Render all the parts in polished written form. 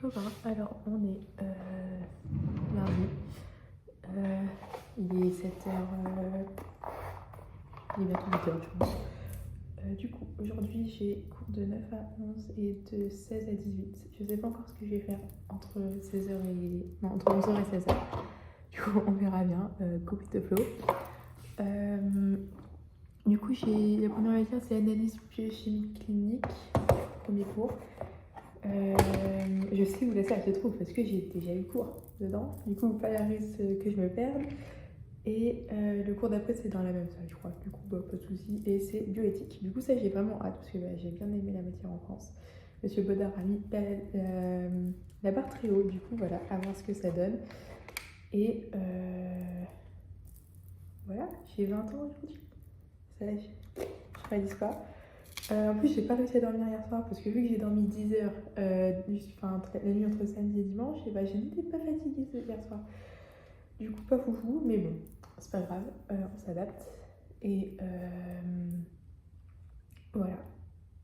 copains, alors on est mardi, il est 7h, il est bientôt 8h je pense. Du coup aujourd'hui j'ai cours de 9 à 11 et de 16 à 18. Je sais pas encore ce que je vais faire entre 16h et... non, entre 11h et 16h. Du coup on verra bien, go with the flow. Du coup j'ai la première matière c'est analyse biochimie clinique, premier cours. Je sais où la salle se trouve parce que j'ai déjà eu cours dedans. Du coup, pas la risque que je me perde. Et le cours d'après, c'est dans la même salle, je crois. Du coup, bah, pas de soucis. Et c'est bioéthique. Du coup, ça, j'ai vraiment hâte parce que bah, j'ai bien aimé la matière en France. Monsieur Baudard a mis la barre très haut. Du coup, voilà, à voir ce que ça donne. Et voilà, j'ai 20 ans aujourd'hui. Ça, je réalise pas. En plus, j'ai pas réussi à dormir hier soir parce que vu que j'ai dormi 10 heures la nuit entre samedi et dimanche, et bah, je n'étais pas fatiguée hier soir. Du coup, pas foufou, mais bon, c'est pas grave, on s'adapte. Et voilà.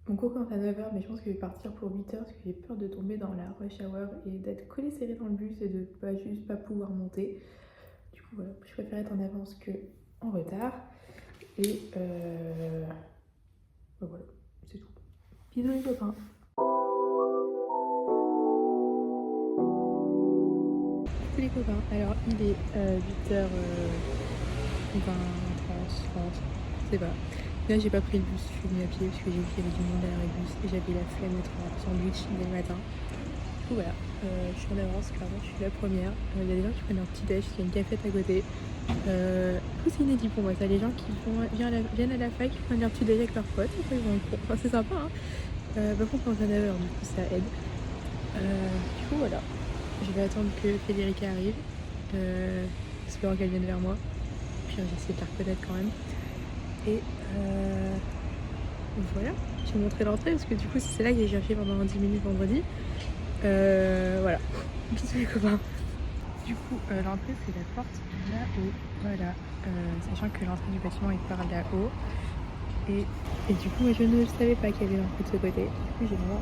Mon cours commence à 9h, mais je pense que je vais partir pour 8h parce que j'ai peur de tomber dans la rush hour et d'être collée serrée dans le bus et de juste pas pouvoir monter. Du coup, voilà, je préfère être en avance que en retard. Et voilà, c'est tout. Bisous les copains. Salut les copains, alors il est 8h20, 30, je sais pas. Là j'ai pas pris le bus, je suis venue à pied parce que j'ai vu qu'il y avait du monde à l'arrêt de bus et j'avais la flemme d'être en sandwich dès le matin. Du coup voilà, je suis en avance, clairement je suis la première. Il y a des gens qui prennent leur petit déj, il y a une cafette à côté. Du coup c'est inédit pour moi, ça, les gens qui viennent à la fac, qui prennent leur petit déj avec leurs potes, et ils vont en cours. Enfin c'est sympa hein. Par contre on est à 9h, du coup ça aide. Du coup voilà, je vais attendre que Federica arrive, espérant qu'elle vienne vers moi. Puis j'essaie de la reconnaître quand même. Et voilà, je vais montrer l'entrée parce que du coup c'est là que j'ai cherché pendant 10 minutes vendredi. Voilà, bisous les copains. Du coup l'entrée c'est la porte là-haut, voilà, sachant que l'entrée du bâtiment est par là-haut. Et du coup je ne savais pas qu'il y avait l'entrée de ce côté. Du coup j'ai vraiment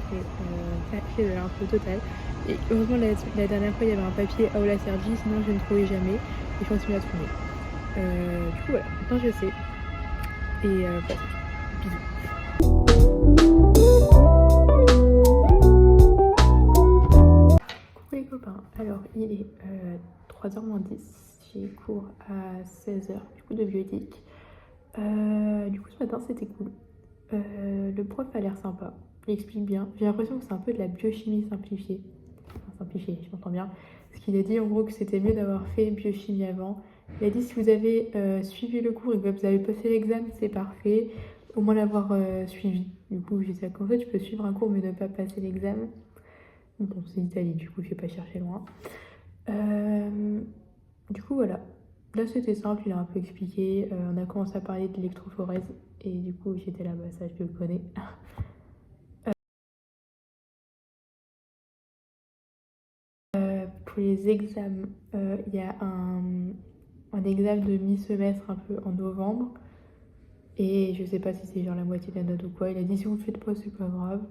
fait de l'info totale. Et heureusement la dernière fois il y avait un papier à la service, sinon je ne trouvais jamais et je continue à trouver. Du coup voilà, maintenant je sais. Et voilà, bisous. Coucou les copains, alors il est 3h moins 10, j'ai cours à 16h, du coup de bioéthique. Du coup ce matin c'était cool. Le prof a l'air sympa, il explique bien. J'ai l'impression que c'est un peu de la biochimie simplifiée. Enfin simplifiée, je m'entends bien. Parce qu'il a dit en gros que c'était mieux d'avoir fait biochimie avant. Il a dit si vous avez suivi le cours et que vous avez passé l'examen, c'est parfait. Au moins l'avoir suivi. Du coup j'ai dit qu'en fait tu peux suivre un cours mais ne pas passer l'examen. Bon c'est l'Italie, du coup je vais pas chercher loin. Du coup voilà. Là c'était simple, il a un peu expliqué. On a commencé à parler de l'électrophorèse. Et du coup j'étais là, bah ça je le connais. Pour les examens, il y a un examen de mi-semestre un peu en novembre. Et je sais pas si c'est genre la moitié de la note ou quoi. Il a dit si vous le faites pas, c'est pas grave.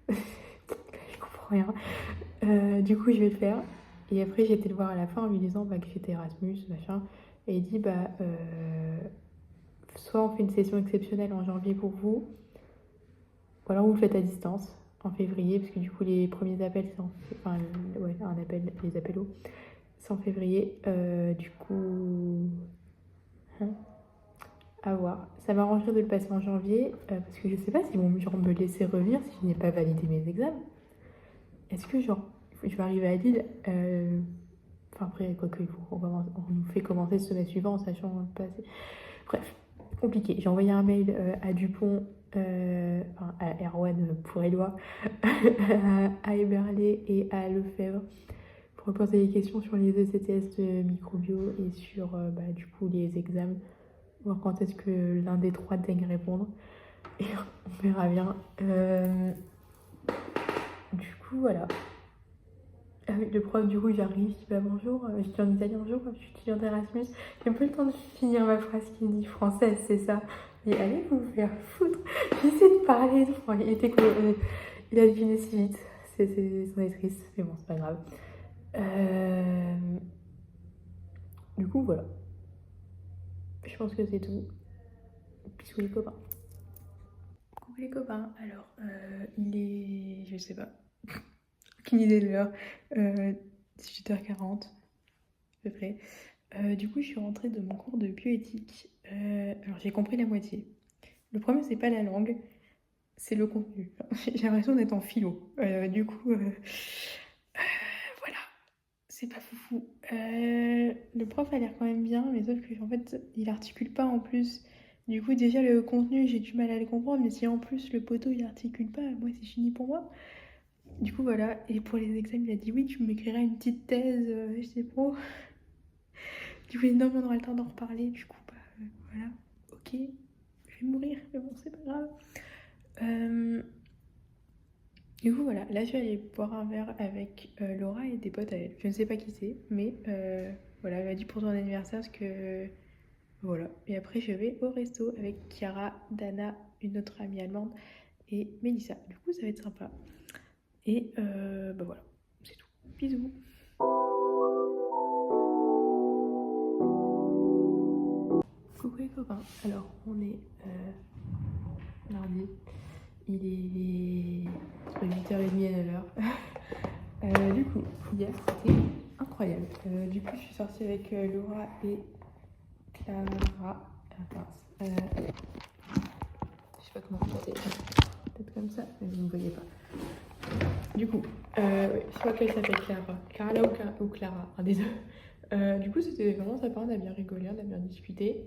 Je comprends rien. Du coup, je vais le faire. Et après, j'ai été le voir à la fin en lui disant bah, que j'étais Erasmus, machin. Et il dit bah, soit on fait une session exceptionnelle en janvier pour vous, ou alors vous le faites à distance en février, parce que du coup, les premiers appels, enfin, ouais, les appels c'est en février. Du coup, hein, à voir. Ça m'arrangerait de le passer en janvier, parce que je sais pas s'ils vont genre me laisser revenir si je n'ai pas validé mes examens. Est-ce que genre, je vais arriver à Lille, enfin après, quoi qu'il faut, on nous fait commencer ce semestre suivant en sachant le passer. Bref, compliqué. J'ai envoyé un mail à Dupont, enfin à Erwan pour Éloi, à Eberlé et à Lefebvre pour poser des questions sur les ECTS de microbio et sur bah, du coup les examens, voir quand est-ce que l'un des trois daigne répondre et on verra bien. Du coup voilà. Ah oui, le prof du coup j'arrive, je dis bah bonjour, je dis en italien bonjour, je suis étudiante Erasmus, j'ai un peu le temps de finir ma phrase qui dit française, c'est ça. Et allez vous faire foutre, j'essaie de parler, il a deviné si vite, c'en est triste, mais bon, c'est pas grave. Du coup, voilà. Je pense que c'est tout. Bisous les copains. Coucou les copains. Alors, il est... Je sais pas. Aucune idée de l'heure. 18h40, à peu près. Du coup, je suis rentrée de mon cours de bioéthique. Alors, j'ai compris la moitié. Le problème, c'est pas la langue, c'est le contenu. J'ai l'impression d'être en philo. Du coup, voilà, c'est pas foufou. Le prof a l'air quand même bien, mais sauf que en fait, il articule pas en plus. Du coup, déjà, le contenu, j'ai du mal à le comprendre, mais si en plus le poteau il articule pas, moi, c'est fini pour moi. Du coup, voilà. Et pour les examens, il a dit oui, tu m'écriras une petite thèse, je sais pas. Du coup, non, mais on aura le temps d'en reparler. Du coup, bah, voilà. Ok, je vais mourir, mais bon, c'est pas grave. Du coup, voilà, là je vais aller boire un verre avec Laura et des potes à elle. Je ne sais pas qui c'est, mais voilà, elle m'a dit pour ton anniversaire parce que voilà. Et après, je vais au resto avec Chiara, Dana, une autre amie allemande et Mélissa. Du coup, ça va être sympa. Et bah voilà, c'est tout. Bisous. Coucou les copains. Alors, on est mardi. Il est 8h30 à 9h. Du coup, hier, c'était incroyable. Du coup, je suis sortie avec Laura et Clara. Je sais pas comment chanter. Peut-être comme ça, mais vous ne voyez pas. Du coup, je crois qu'elle s'appelle Clara. Clara ou Clara, un des deux. Du coup, c'était vraiment sympa. On a bien rigolé, on a bien discuté.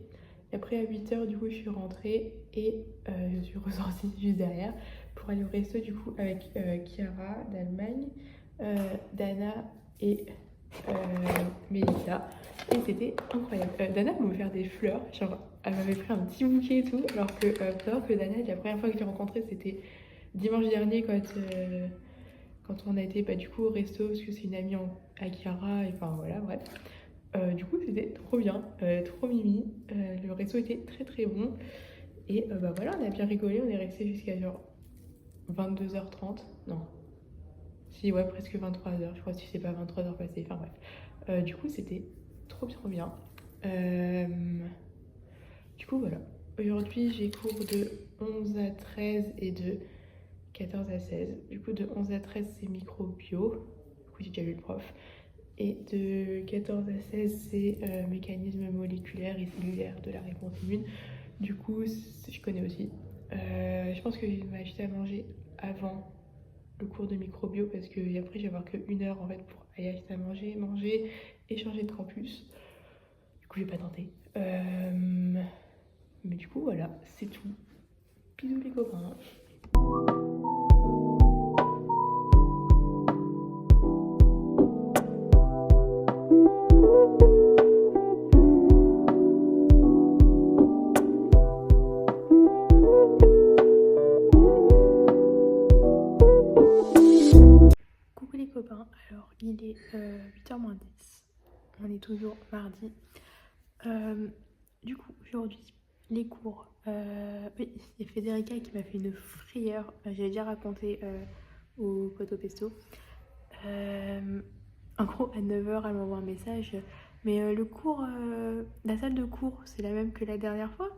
Et après, à 8h, du coup, je suis rentrée et je suis ressortie juste derrière pour aller au resto, du coup, avec Chiara d'Allemagne, Dana et Mélissa. Et c'était incroyable. Dana m'a offert des fleurs. Genre, elle m'avait pris un petit bouquet et tout. Alors que Dana, la première fois que je l'ai rencontrée, c'était dimanche dernier quand on a été du coup au resto, parce que c'est une amie à Chiara. Et enfin, voilà, bref. Du coup, c'était trop bien, trop mimi. Le resto était très très bon. Et bah voilà, on a bien rigolé. On est resté jusqu'à genre 22h30. Non. Si, ouais, presque 23h. Je crois que c'est pas 23h passées. Enfin bref. Du coup, c'était trop trop bien. Du coup, voilà. Aujourd'hui, j'ai cours de 11 à 13 et de 14 à 16. Du coup, de 11 à 13, c'est micro-bio. Du coup, j'ai déjà vu le prof. Et de 14 à 16, c'est mécanisme moléculaire et cellulaire de la réponse immune. Du coup, je connais aussi. Je pense que je vais m'acheter à manger avant le cours de microbio parce que après, je vais avoir que 1 heure en fait pour aller acheter à manger et changer de campus. Du coup, je vais pas tenter. Mais du coup, voilà, c'est tout. Bisous les copains. Coucou les copains, alors il est 8h moins 10, on est toujours mardi. Du coup, aujourd'hui, les cours. Oui, il y a Federica qui m'a fait une frayeur. J'avais déjà raconté au pote au pesto. En gros, à 9h, elle m'envoie un message. Mais le cours, la salle de cours, c'est la même que la dernière fois.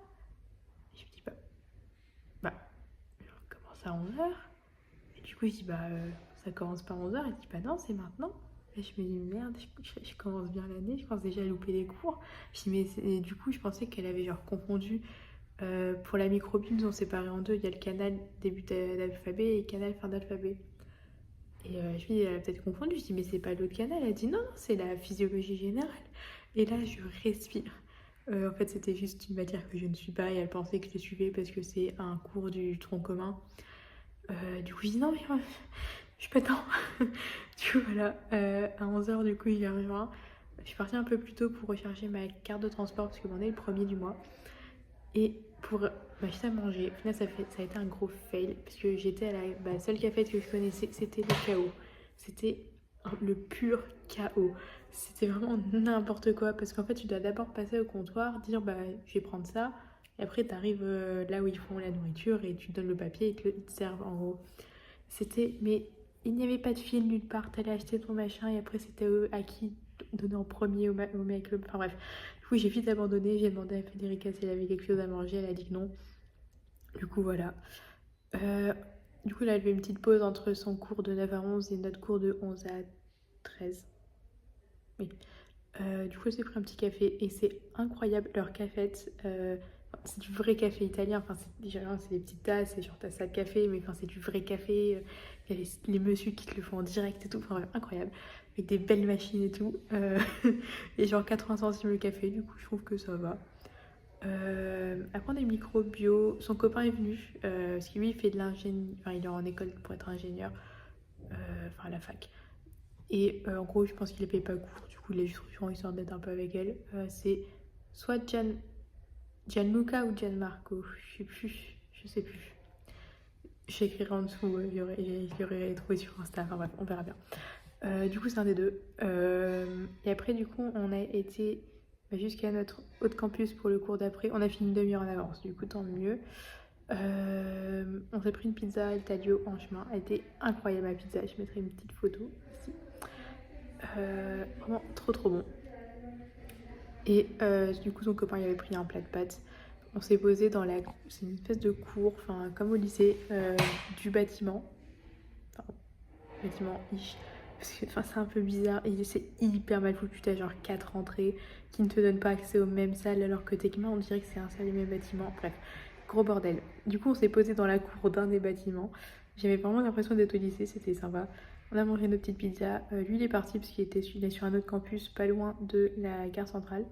Je me dis, bah, on commence à 11h. Et du coup, je dis, ça commence pas à 11h. Elle dit, non, c'est maintenant. Et je me dis, merde, je commence bien l'année, je pense déjà à louper les cours. Je dis, et du coup, je pensais qu'elle avait genre confondu. Pour la microbio, ils ont séparé en deux. Il y a le canal début d'alphabet et le canal fin d'alphabet. Et je lui dis, elle a peut-être confondu. Je dis, mais c'est pas l'autre canal. Elle dit, non, c'est la physiologie générale. Et là, je respire. En fait, c'était juste une matière que je ne suis pas et elle pensait que je le suivais parce que c'est un cours du tronc commun. Du coup, je dis, non, mais je suis pas dedans. Du coup, voilà. À 11h, du coup, il a rejoint. Je suis partie un peu plus tôt pour recharger ma carte de transport parce que on est le 1er du mois. Et pour m'acheter à manger, au final, ça a été un gros fail parce que j'étais à la seule cafette que je connaissais, c'était le chaos. C'était le pur chaos. C'était vraiment n'importe quoi parce qu'en fait, tu dois d'abord passer au comptoir, dire je vais prendre ça. Et après, tu arrives là où ils font la nourriture et tu donnes le papier et ils te servent en gros. C'était mais il n'y avait pas de fil nulle part, t'allais acheter ton machin et après c'était à qui donner en premier au mec. Enfin bref, du coup j'ai vite abandonné, j'ai demandé à Federica si elle avait quelque chose à manger, elle a dit que non. Du coup voilà. Du coup là elle fait une petite pause entre son cours de 9 à 11 et notre cours de 11 à 13. Oui. Du coup j'ai pris un petit café et c'est incroyable leur cafette. C'est du vrai café italien, enfin c'est des petites tasses, c'est genre ta salle de café, mais enfin c'est du vrai café, il y a les messieurs qui te le font en direct et tout, enfin incroyable, avec des belles machines et tout, et genre 80 centimes le café, du coup je trouve que ça va. Après on a micro bio, son copain est venu, parce que lui il fait de l'ingénieur, enfin il est en école pour être ingénieur, enfin à la fac. Et en gros, je pense qu'il ne paye pas cours, du coup, il est juste rejoint histoire d'être un peu avec elle. C'est soit Gianluca ou Gianmarco, je sais plus. J'écrirai en dessous, je l'aurai trouvé sur Insta, enfin bref, on verra bien. Du coup, c'est un des deux. Et après, du coup, on a été jusqu'à notre autre campus pour le cours d'après. On a fini une demi-heure en avance, du coup, tant mieux. On s'est pris une pizza El Taglio en chemin. Elle était incroyable, ma pizza. Je mettrai une petite photo ici. Vraiment trop bon. Et du coup son copain il avait pris un plat de pâtes. On s'est posé dans c'est une espèce de cour, enfin comme au lycée, du bâtiment. Enfin, bâtiment ish. Parce que c'est un peu bizarre et c'est hyper mal foutu. T'as genre 4 entrées qui ne te donnent pas accès aux mêmes salles alors que techniquement on dirait que c'est un seul et même bâtiment. Bref, gros bordel. Du coup on s'est posé dans la cour d'un des bâtiments. J'avais vraiment l'impression d'être au lycée, c'était sympa. On a mangé nos petites pizzas. Lui il est parti parce qu'il est sur un autre campus pas loin de la gare centrale.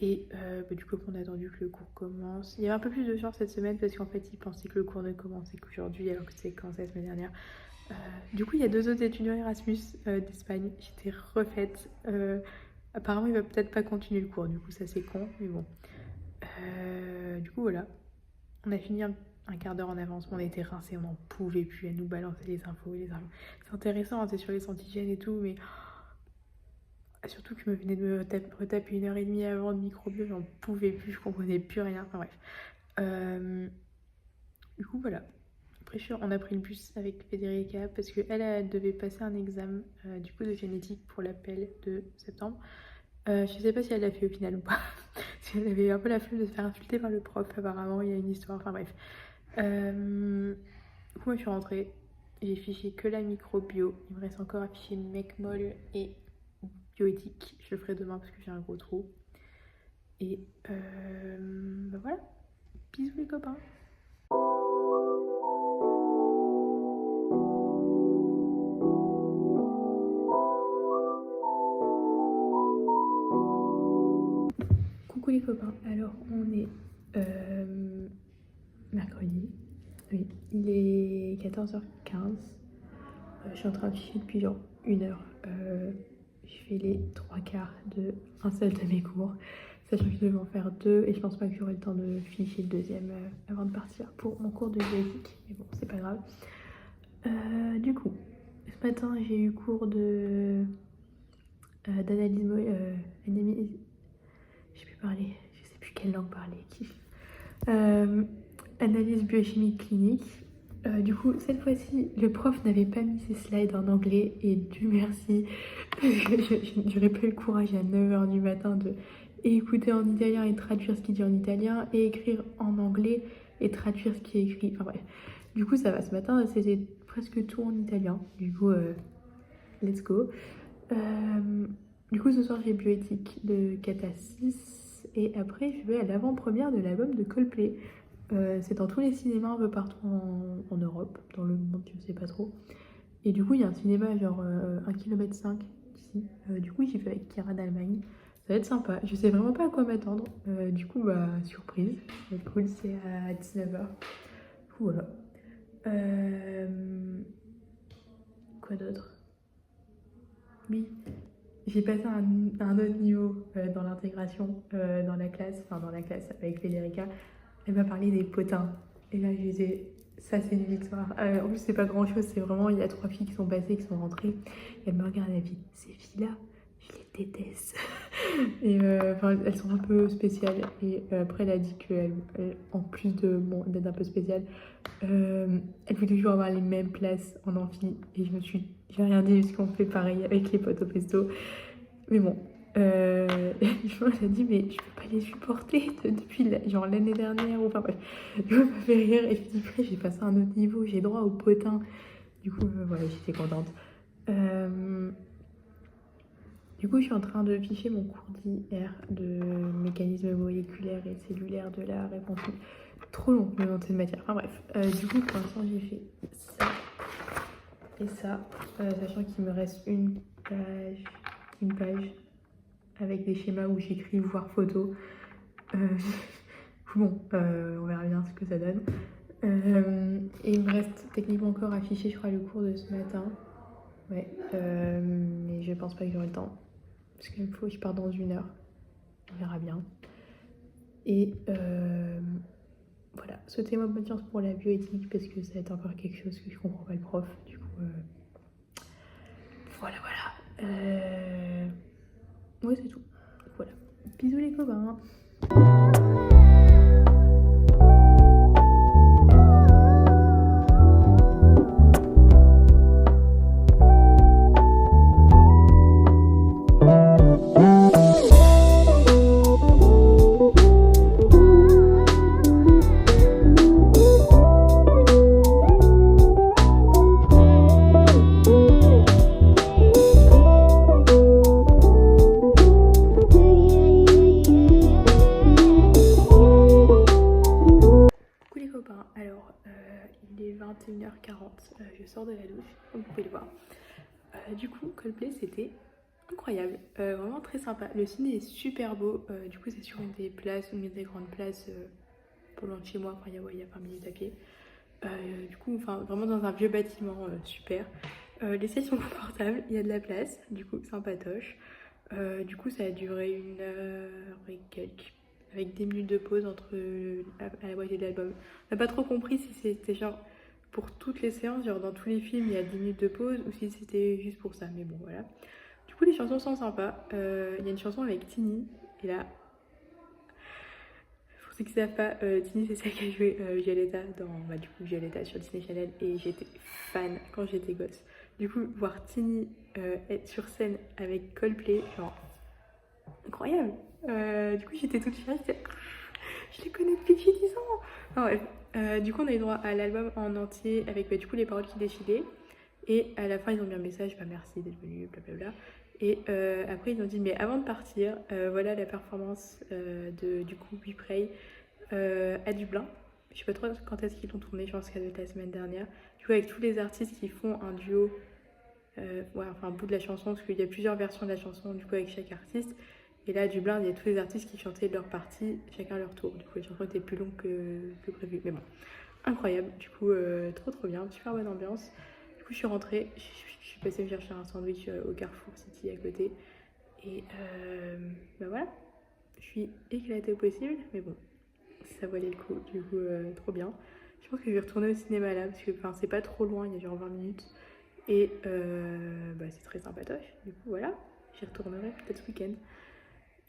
Et du coup on a attendu que le cours commence. Il y avait un peu plus de chance cette semaine parce qu'en fait il pensait que le cours ne commençait qu'aujourd'hui alors que c'est commencé la semaine dernière. Du coup il y a 2 autres étudiants Erasmus d'Espagne. J'étais refaite. Apparemment il va peut-être pas continuer le cours, du coup ça c'est con, mais bon. Du coup voilà. On a fini un quart d'heure en avance, on était rincés, on n'en pouvait plus, elle nous balançait les infos. C'est intéressant, hein, c'est sur les antigènes et tout, mais surtout que je me venais de me retaper 1h30 avant de microbio, j'en pouvais plus, je comprenais plus rien, enfin bref. Du coup voilà. Après on a pris le bus avec Federica parce qu'elle devait passer un examen du coup de génétique pour l'appel de septembre. Je sais pas si elle l'a fait au final ou pas. Si elle avait un peu la flemme de se faire insulter par le prof, apparemment il y a une histoire, enfin bref. Du coup moi je suis rentrée, j'ai fiché que la microbio, il me reste encore à ficher mecmol et bioéthique, je le ferai demain parce que j'ai un gros trou. Et voilà, bisous les copains. Coucou les copains, alors on est mercredi, oui, il est 14h15, je suis en train de ficher depuis genre 1h, je fais les 3/4 de un seul de mes cours, sachant que je devais en faire 2 et je pense pas que j'aurai le temps de ficher le deuxième avant de partir pour mon cours de bioéthique, mais bon c'est pas grave. Du coup, ce matin j'ai eu cours de d'analyse je peux parler, je sais plus quelle langue parler, analyse biochimique clinique. Du coup, cette fois-ci, le prof n'avait pas mis ses slides en anglais et Dieu merci, parce que j'aurais pas eu le courage à 9h du matin de écouter en italien et traduire ce qu'il dit en italien et écrire en anglais et traduire ce qui est écrit. Enfin bref, du coup ça va. Ce matin, c'était presque tout en italien. Du coup, let's go. Du coup, ce soir, j'ai bioéthique de 4 à 6. Et après, je vais à l'avant-première de l'album de Coldplay. C'est dans tous les cinémas un peu partout en Europe, dans le monde, je ne sais pas trop. Et du coup, il y a un cinéma genre 1,5 km ici. Du coup, j'y vais avec Kira d'Allemagne. Ça va être sympa. Je sais vraiment pas à quoi m'attendre. Du coup, bah, surprise. Ça va être cool, c'est à 19h. Du coup, voilà. Quoi d'autre? Oui, j'ai passé un autre niveau dans l'intégration dans la classe avec Federica. Elle m'a parlé des potins. Et là, je disais, ça c'est une victoire. En plus, c'est pas grand chose, c'est vraiment, il y a 3 filles qui sont passées, qui sont rentrées. Et elle me regarde, elle me dit, ces filles-là, je les déteste. Et enfin, elles sont un peu spéciales. Et après, elle a dit qu'elle, en plus d'être un peu spéciale, elle voulait toujours avoir les mêmes places en amphi. Et j'ai rien dit parce qu'on fait pareil avec les potes au pesto. Mais bon, elle a dit, mais je peux pas les supporter depuis genre l'année dernière. Enfin bref, du coup, ça m'a fait rire. Et je me dis, après, j'ai passé à un autre niveau, j'ai droit au potin. Du coup, voilà, j'étais contente. Du coup, je suis en train de ficher mon cours d'IR de mécanisme moléculaire et cellulaire de la réponse. Trop long le nom de cette matière. Enfin bref, du coup, pour l'instant, j'ai fait ça et ça, sachant qu'il me reste une page avec des schémas où j'écris voir photo. Bon, on verra bien ce que ça donne. Et il me reste techniquement encore à ficher, je crois, le cours de ce matin. Ouais, mais je pense pas que j'aurai le temps. Parce qu'il faut que je parte dans 1 heure. On verra bien. Et voilà, souhaitez-moi bonne chance pour la bioéthique parce que ça va être encore quelque chose que je comprends pas le prof. Du coup, voilà. Ouais, c'est tout. Voilà. Bisous les copains. Alors, il est 21h40, je sors de la douche, comme vous pouvez le voir. Du coup, Coldplay, c'était incroyable, vraiment très sympa. Le ciné est super beau, du coup c'est sur une des grandes places, pas loin de chez moi, enfin il y a 20 minutes à pied. Du coup, enfin vraiment dans un vieux bâtiment, super. Les sièges sont confortables, il y a de la place, du coup sympatoche. Du coup ça a duré 1 heure et quelques, avec des minutes de pause entre à la moitié de l'album. On n'a pas trop compris si c'était genre pour toutes les séances, genre dans tous les films il y a 10 minutes de pause ou si c'était juste pour ça, mais bon voilà. Du coup les chansons sont sympas, il y a une chanson avec Tini, et là, pour ceux qui ne savent pas, Tini c'est celle qui a joué Violetta dans du coup Violetta sur Disney Channel, et j'étais fan quand j'étais gosse. Du coup voir Tini être sur scène avec Coldplay, genre incroyable. Du coup j'étais toute fière, je les connais depuis que j'ai 10 ans. Enfin, bref. Du coup on a eu droit à l'album en entier avec du coup les paroles qui défilaient, et à la fin ils ont mis un message, merci d'être venu, blablabla. Et après ils ont dit, mais avant de partir, voilà la performance du coup We Pray à Dublin. Je sais pas trop quand est-ce qu'ils l'ont tourné, je pense qu'elle doit être la semaine dernière. Du coup avec tous les artistes qui font un duo, enfin un bout de la chanson, parce qu'il y a plusieurs versions de la chanson du coup avec chaque artiste. Et là à Dublin il y a tous les artistes qui chantaient leur partie, chacun leur tour. Du coup la chanson était plus longue que prévu, mais bon, incroyable. Du coup trop bien, super bonne ambiance. Du coup je suis rentrée, je suis passée me chercher un sandwich au Carrefour City à côté. Et voilà, je suis éclatée au possible, mais bon, ça valait le coup, du coup trop bien. Je pense que je vais retourner au cinéma là, parce que c'est pas trop loin, il y a genre 20 minutes. Et c'est très sympatoche, du coup voilà, j'y retournerai peut-être ce week-end.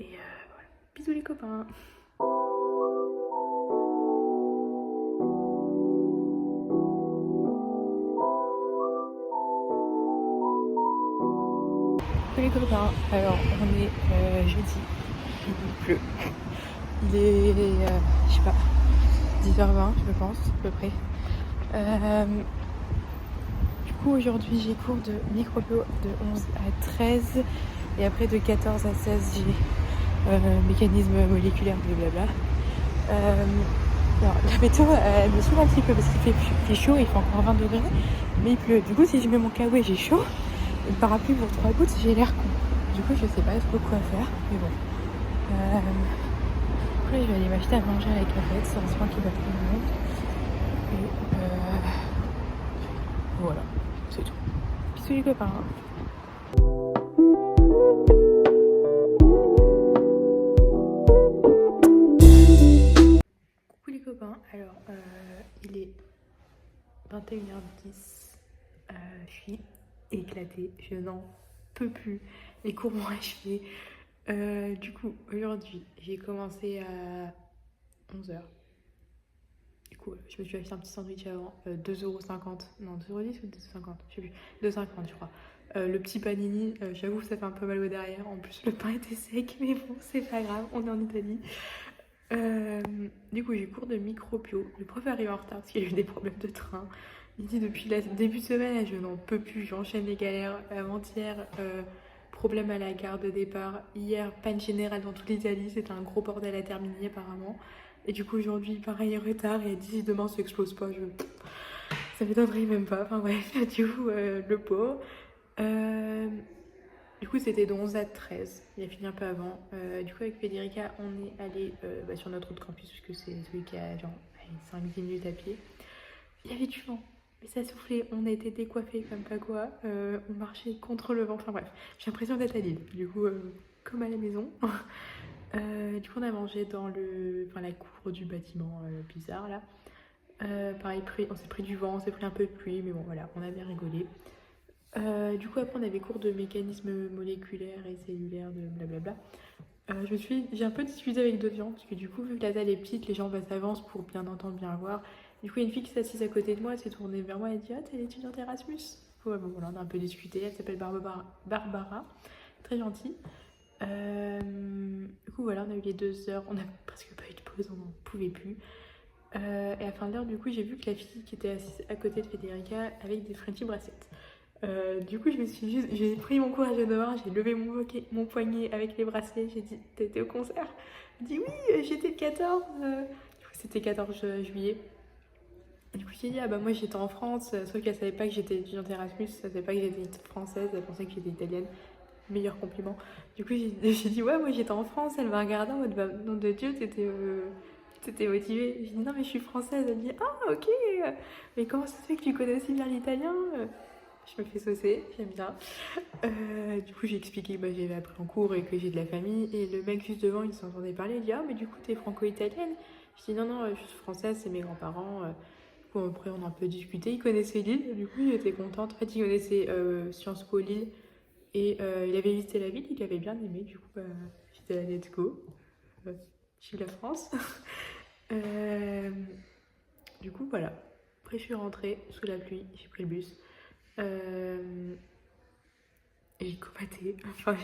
Et voilà, bisous les copains. Coucou les copains, alors on est jeudi, il pleut. Il est, je sais pas, 10h20 je pense, à peu près. Du coup aujourd'hui j'ai cours de microbio de 11 à 13, et après de 14 à 16 j'ai mécanisme moléculaire, blablabla. Alors la météo elle me saoule un petit peu parce qu'il fait chaud, il fait encore 20 degrés, mais il pleut. Du coup si je mets mon kawaii j'ai chaud, et le parapluie pour 3 gouttes j'ai l'air con. Du coup je sais pas trop quoi faire, mais bon. Après je vais aller m'acheter à manger avec la fête, c'est un soin qui va tout le monde. Et voilà, c'est tout. Bisous les copains. Coucou les copains, alors il est 21h10, je suis éclatée, je n'en peux plus. Les cours vont achever. Du coup, aujourd'hui, j'ai commencé à 11h. Du coup, je me suis acheté un petit sandwich avant, 2,50 €. Non, 2,10 € ou 2,50 €, je sais plus. 2,50 € je crois. Le petit panini, j'avoue que ça fait un peu mal au derrière. En plus, le pain était sec, mais bon, c'est pas grave, on est en Italie. Du coup, j'ai cours de micro-bio. Le prof arrive en retard parce qu'il a eu des problèmes de train. Il dit depuis le début de semaine, je n'en peux plus, j'enchaîne les galères. Avant-hier, problème à la gare de départ. Hier, panne générale dans toute l'Italie. C'était un gros bordel à terminer apparemment. Et du coup, aujourd'hui, pareil, retard. Et d'ici demain, ça explose pas. Ça m'étonnerait même pas. Enfin bref, du coup, le pauvre. Euh, du coup, c'était de 11 à 13. Il a fini un peu avant. Du coup, avec Federica, on est allé sur notre autre campus, puisque c'est celui qui a genre 5-10 minutes à pied. Il y avait du vent, mais ça soufflait. On a été décoiffés comme pas quoi. On marchait contre le vent. Enfin bref, j'ai l'impression d'être à Lille. Du coup, comme à la maison. Du coup, on a mangé dans la cour du bâtiment bizarre là. Pareil, on s'est pris du vent, on s'est pris un peu de pluie, mais bon, voilà, on a bien rigolé. Du coup, après, on avait cours de mécanismes moléculaires et cellulaires, de blablabla. J'ai un peu discuté avec d'autres gens, parce que du coup, vu que la salle est petite, les gens s'avancent pour bien entendre, bien voir. Du coup, il y a une fille qui s'est assise à côté de moi, elle s'est tournée vers moi, elle a dit: Ah, t'es l'étudiante Erasmus? Ouais, bon, voilà, on a un peu discuté. Elle s'appelle Barbara, très gentille. Du coup, voilà, on a eu les 2 heures, on n'a presque pas eu de pause, on n'en pouvait plus. Et à la fin de l'heure, du coup, j'ai vu que la fille qui était assise à côté de Federica avec des Frenchy bracelets. Du coup, j'ai pris mon courage de main, j'ai levé mon poignet avec les bracelets, j'ai dit: T'étais au concert? Elle dit: Oui, j'étais le 14. Du coup, c'était 14 juillet. Et du coup, j'ai dit: Ah bah, moi j'étais en France, sauf qu'elle savait pas que j'étais étudiante Erasmus, elle savait pas que j'étais française, elle pensait que j'étais italienne. Meilleur compliment. Du coup, j'ai dit: Ouais, moi j'étais en France. Elle m'a regardé en mode: Bah, nom de Dieu, t'étais motivée. J'ai dit: Non, mais je suis française. Elle dit: Ah, ok. Mais comment ça se fait que tu connais aussi bien l'italien? Je me fais saucer, j'aime bien. Du coup, j'ai expliqué que j'avais appris en cours et que j'ai de la famille. Et le mec juste devant, il s'entendait parler. Il dit: Ah, mais du coup, t'es franco-italienne? Je dis: Non, non, je suis française, c'est mes grands-parents. Du coup, après, on a un peu discuté. Il connaissait Lille, du coup, il était contente. En fait, il connaissait Sciences Po Lille. Et il avait visité la ville, il avait bien aimé. Du coup, j'étais là, let's go. J'ai la France. Euh, du coup, voilà. Après, je suis rentrée sous la pluie, j'ai pris le bus. Euh, j'ai comaté. Enfin,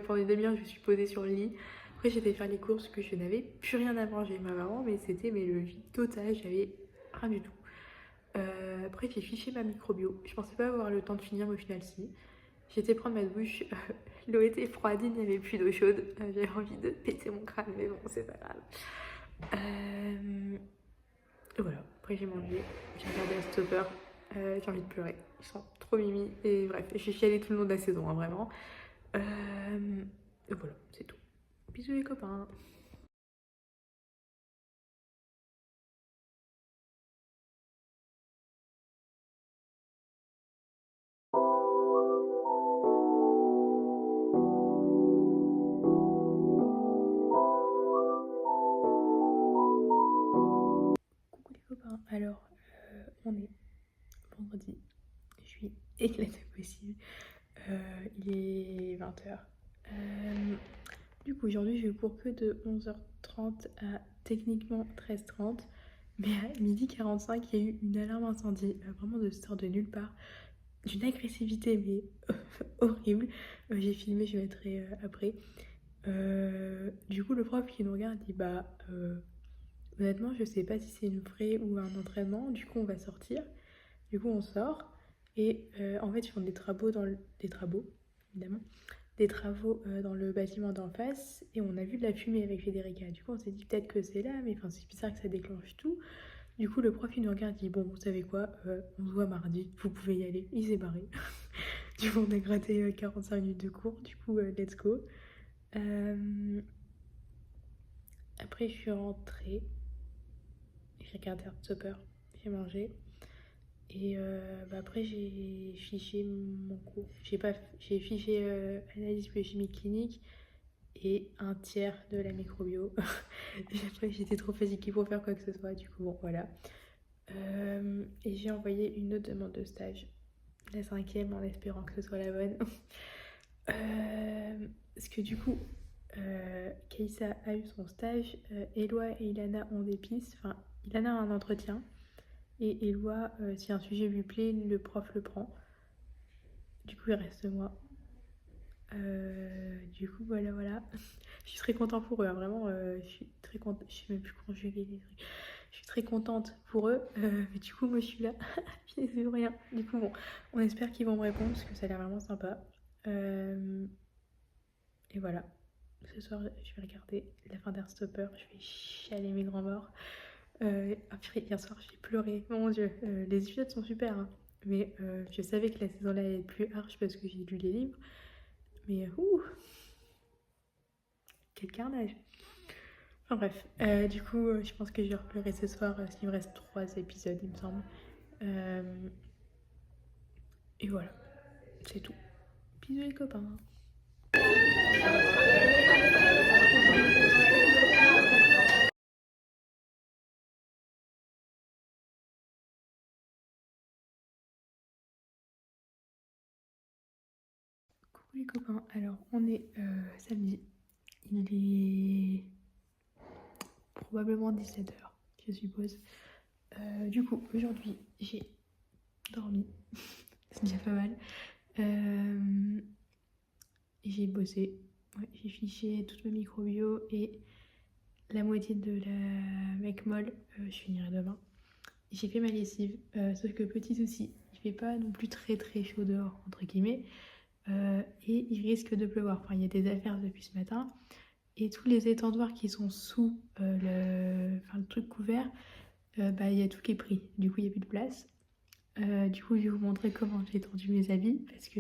pendant une demi-heure, je me suis posée sur le lit. Après, j'étais faire les courses que je n'avais plus rien à manger. Ma maman, mais c'était le vide total, j'avais rien du tout. Après, j'ai fiché ma microbio. Je pensais pas avoir le temps de finir, mais au final, si. J'étais prendre ma douche, l'eau était froide, il n'y avait plus d'eau chaude. J'avais envie de péter mon crâne, mais bon, c'est pas grave. Et voilà, après j'ai mangé, j'ai regardé un stopper, j'ai envie de pleurer. Ils sont trop mimi, et bref, j'ai chialé tout le long de la saison, hein, vraiment. Et voilà, c'est tout. Bisous les copains. Coucou les copains, alors on est vendredi, je suis éclatée possible. Il est 20h. Du coup, aujourd'hui, je cours que de 11h30 à techniquement 13h30. Mais à 12h45, il y a eu une alarme incendie, vraiment de sort de nulle part, d'une agressivité mais horrible. J'ai filmé, je mettrai après. Du coup, le prof qui nous regarde dit: Bah, honnêtement, je sais pas si c'est une vraie ou un entraînement. Du coup, on va sortir. Du coup, on sort. Et en fait, ils font des travaux, évidemment, des travaux dans le bâtiment d'en face. Et on a vu de la fumée avec Federica. Du coup, on s'est dit peut-être que c'est là, mais enfin, c'est bizarre que ça déclenche tout. Du coup, le prof, il nous regarde, il dit: Bon, vous savez quoi, on se voit mardi, vous pouvez y aller. Il s'est barré. Du coup, on a gratté 45 minutes de cours. Du coup, let's go. Après, je suis rentrée. J'ai regardé Heartstopper. J'ai mangé. Et après, j'ai fiché mon cours. J'ai fiché analyse biochimique clinique et un tiers de la microbio. Et après, j'étais trop fatiguée pour faire quoi que ce soit. Du coup, bon, voilà. Et j'ai envoyé une autre demande de stage, la cinquième, en espérant que ce soit la bonne. Parce que du coup, Keïssa a eu son stage, Eloi et Ilana ont des pistes, enfin Ilana a un entretien, et Eloi, si un sujet lui plaît, le prof le prend. Du coup, il reste moi. Du coup, voilà. Je suis très contente pour eux, hein, vraiment, je suis très contente, je sais même plus conjuguer les trucs. Je suis très contente pour eux, mais du coup, moi je suis là, je ne sais rien. Du coup, bon, on espère qu'ils vont me répondre parce que ça a l'air vraiment sympa. Et voilà, ce soir, je vais regarder la fin d'Heartstopper, je vais chialer mes grands morts. Après, hier soir, j'ai pleuré, mon Dieu, les épisodes sont super, hein. Mais je savais que la saison-là allait être plus harsh parce que j'ai lu les livres. Mais quel carnage! Enfin bref, du coup, je pense que je vais repleurer ce soir, parce qu'il me reste 3 épisodes, il me semble. Et voilà, c'est tout. Bisous les copains. Coucou les copains, alors on est samedi, il est probablement 17h, je suppose. Du coup, aujourd'hui, j'ai dormi, c'est déjà pas mal. J'ai bossé, ouais, j'ai fiché toute ma microbio et la moitié de la mec molle, je finirai demain. J'ai fait ma lessive, sauf que petit souci, il fait pas non plus très très chaud dehors, entre guillemets, et il risque de pleuvoir. Enfin, il y a des affaires depuis ce matin, et tous les étendoirs qui sont sous le truc couvert, il y a tout qui est pris. Du coup, il n'y a plus de place. Du coup, je vais vous montrer comment j'ai tendu mes habits, parce que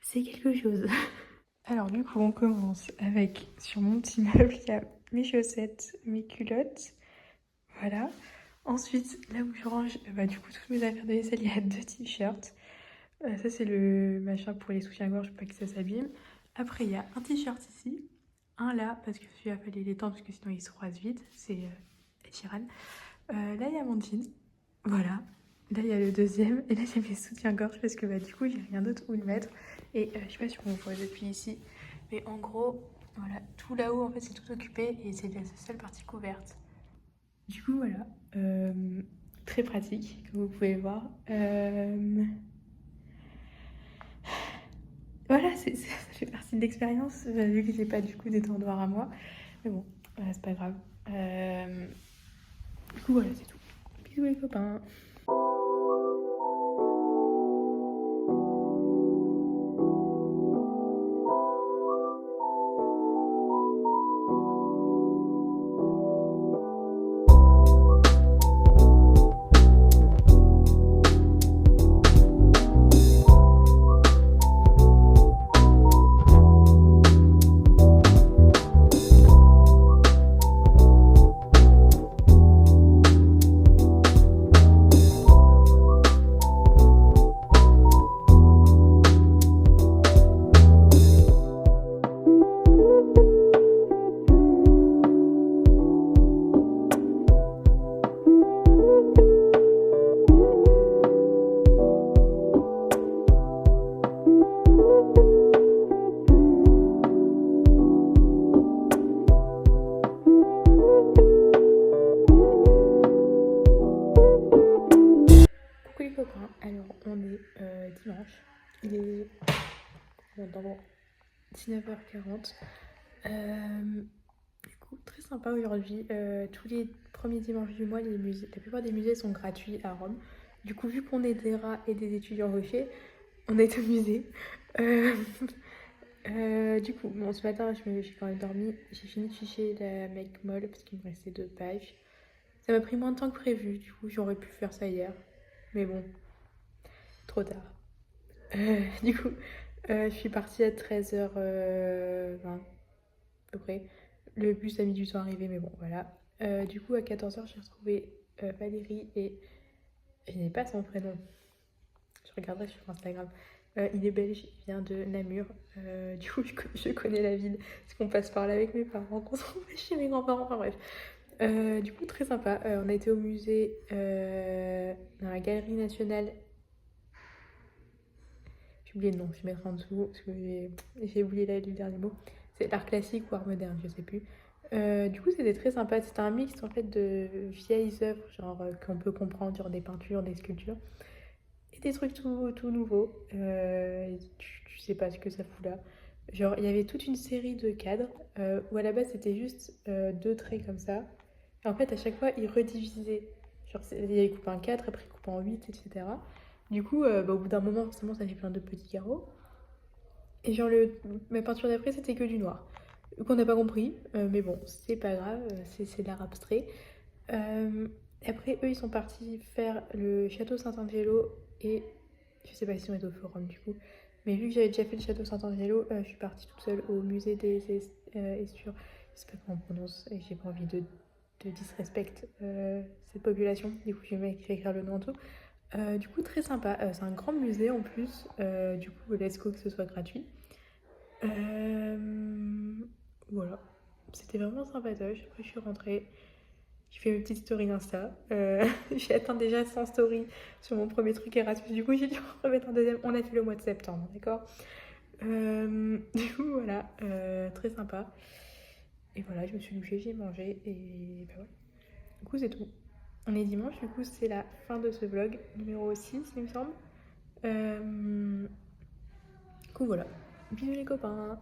c'est quelque chose. Alors du coup, on commence avec, sur mon petit meuble, il y a mes chaussettes, mes culottes, voilà. Ensuite, là où je range, du coup, toutes mes affaires de vaisselle, il y a 2 t-shirts. Ça, c'est le machin pour les soutiens-gorge, pour pas que ça s'abîme. Après, il y a un t-shirt ici, un là, parce que celui-là, il fallait l'étendre, parce que sinon il se froisse vite. C'est Ed Sheeran. Là, il y a mon jean, voilà. Là, il y a le deuxième. Et là, il y a mes soutiens-gorge, parce que du coup, j'ai rien d'autre où le mettre. Et je sais pas si on voit depuis ici, mais en gros, voilà, tout là-haut, en fait, c'est tout occupé, et c'est la seule partie couverte. Du coup, voilà, très pratique, comme vous pouvez voir. Voilà, ça fait partie de l'expérience, vu que j'ai pas du coup d'étendoir à moi. Mais bon, c'est pas grave. Du coup, voilà, c'est tout. Bisous les copains. Coucou les copains, alors on est dimanche, il est dans 19h40. Du coup, très sympa aujourd'hui. Tous les premiers dimanches du mois, la plupart des musées sont gratuits à Rome. Du coup, vu qu'on est des rats et des étudiants rochers, on est au musée. Euh, du coup, bon, ce matin, j'ai quand même dormi. J'ai fini de ficher la mec molle parce qu'il me restait 2 pages. Ça m'a pris moins de temps que prévu. Du coup, j'aurais pu faire ça hier. Mais bon, trop tard. Du coup, je suis partie à 13h20 à peu près. Le bus a mis du temps à arriver, mais bon, voilà. Du coup, à 14h, j'ai retrouvé Valérie et je n'ai pas son prénom. Je regarderai sur Instagram. Il est belge, il vient de Namur. Du coup, je connais la ville parce qu'on passe par là avec mes parents, qu'on s'en va chez mes grands-parents. Enfin bref. Du coup, très sympa. On a été au musée, dans la Galerie nationale. Je j'ai oublié le nom, je mettrai en dessous parce que j'ai oublié le dernier mot. C'est l'art classique ou art moderne, je sais plus. Du coup, c'était très sympa. C'était un mix en fait de vieilles œuvres, genre qu'on peut comprendre, genre des peintures, des sculptures, et des trucs tout nouveaux. Tu sais pas ce que ça fout là. Genre, il y avait toute une série de cadres où à la base c'était juste deux traits comme ça. Et en fait, à chaque fois, ils redivisaient. Genre, ils coupaient en 4, après ils coupaient en 8, etc. Du coup, au bout d'un moment, forcément, ça fait plein de petits carreaux. Et genre, ma peinture d'après, c'était que du noir. Qu'on n'a pas compris, mais bon, c'est pas grave, c'est de l'art abstrait. Euh, Après, eux, ils sont partis faire le château Saint-Angelo et je sais pas si on est au forum du coup, mais vu que j'avais déjà fait le château Saint-Angelo, je suis partie toute seule au musée des Estures. Je sais pas comment on prononce et j'ai pas envie de disrespect cette population. Du coup, je vais écrire le nom en tout. Du coup, très sympa. C'est un grand musée en plus. Du coup, let's go que ce soit gratuit. Euh, voilà. C'était vraiment sympatoche. Après, je suis rentrée. J'ai fait mes petites stories Insta. J'ai atteint déjà 100 stories sur mon premier truc Erasmus. Du coup, j'ai dû en remettre un deuxième. On a fait le mois de septembre, d'accord. Du coup, voilà. Très sympa. Et voilà, je me suis douchée, j'ai mangé. Et bah ouais. Du coup, c'est tout. On est dimanche, du coup, c'est la fin de ce vlog numéro 6, il me semble. Du coup, voilà. Bisous les copains.